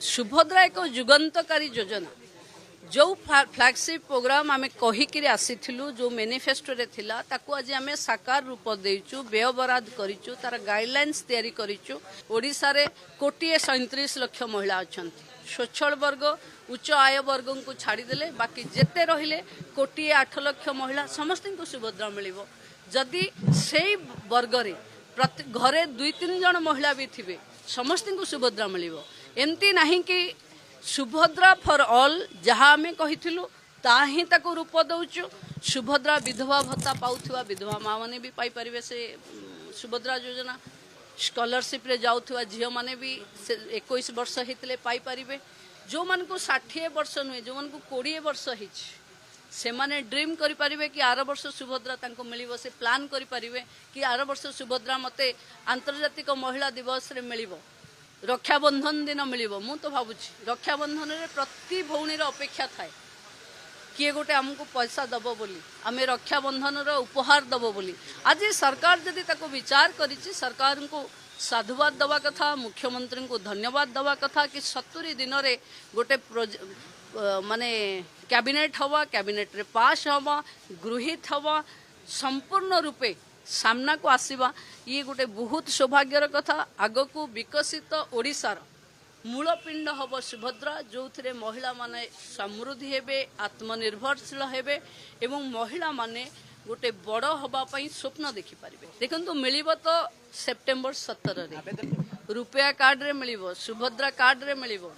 सुभद्रा एक जुगंतकारी योजना जो फ्लैगशिप प्रोग्राम आम कहीकि आसीलु जो मैनिफेस्टो रे थिला ताकू आज आम साकार रूप देचु व्यय बराद करिचु तार गाइडलाइंस तैयारी करिचु। ओडिसा रे 1,37,00,000 महिला अछंती स्वच्छल वर्ग उच्च आय वर्ग को छाड़ीदेले बाकी जेते रहिले 1,08,00,000 महिला समस्त को सुभद्रा मिलिबो। जदि से वर्ग रे प्रति घरे 2-3 जन महिला भी थिबे समस्त को सुभद्रा मिलिबो। एमती नहीं कि सुभद्रा फॉर ऑल जहाँ आम कहीलु ताही ताको रूप दौचु। सुभद्रा विधवा भत्ता पाउथुवा विधवा माँ मैंने भी पाई परिबे से सुभद्रा योजना। स्कॉलरशिप रे जाउथुवा झियो माने भी 21 वर्ष होते पाई परिबे। जो मन को 60 वर्ष नुहे जो मन को 20 वर्ष हिच से माने ड्रीम करि परिबे कि आर वर्ष सुभद्रा तांको मिलिबो। से प्लान करि परिबे कि आर वर्ष सुभद्रा मते आंतर्जातिक महिला दिवस रे मिलिबो, रक्षाबंधन दिन मिलिबो। मु तो भाबुछि रक्षाबंधन रे प्रति भौणी अपेक्षा थाए किए गोटे आमको पैसा दबो बोली आमे रक्षाबंधन रो उपहार दबो बोली। आज सरकार जदि ताको विचार करिछि सरकार को साधुवाद दवा कथा, मुख्यमंत्री को धन्यवाद दवा कथा कि 70 दिन रे गोटे माने कैबिनेट हवा, कैबिनेट रे पास हवा, गृहीत हवा, संपूर्ण रूपे सामना को आसीबा ये गोटे बहुत सौभाग्यर कथा। आग को विकसित ओडिशार मूलपिंड हम सुभद्रा जो थे महिला माने समृद्धि हेबे, आत्मनिर्भरशील हेबे एवं महिला माने गोटे बड़ हवाई स्वप्न देखि पारिबे। देखंतु मिलिबो तो सेप्टेम्बर 17 रे रुपया कार्ड रे मिलिबो, सुभद्रा कार्ड रे मिलिबो,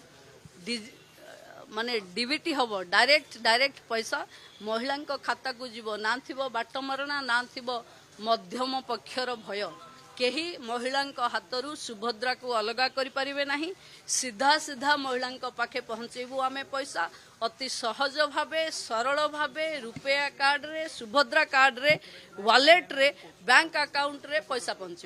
माने डीबीटी हबो डायरेक्ट पैसा महिला खाता को जीवो। ना थिबो बाट मरणा, ना थिबो मध्यम पक्षर भय। केही महिला हाथरू सुभद्रा को अलगा करि परिबे नाही। सीधा सीधा महिला पाखे पहुंचेबू आमे पैसा अति सहज भावे सरल भावे रुपया कार्ड रे, सुभद्रा कार्ड रे, वॉलेट रे, बैंक अकाउंट रे पैसा पहुंचे।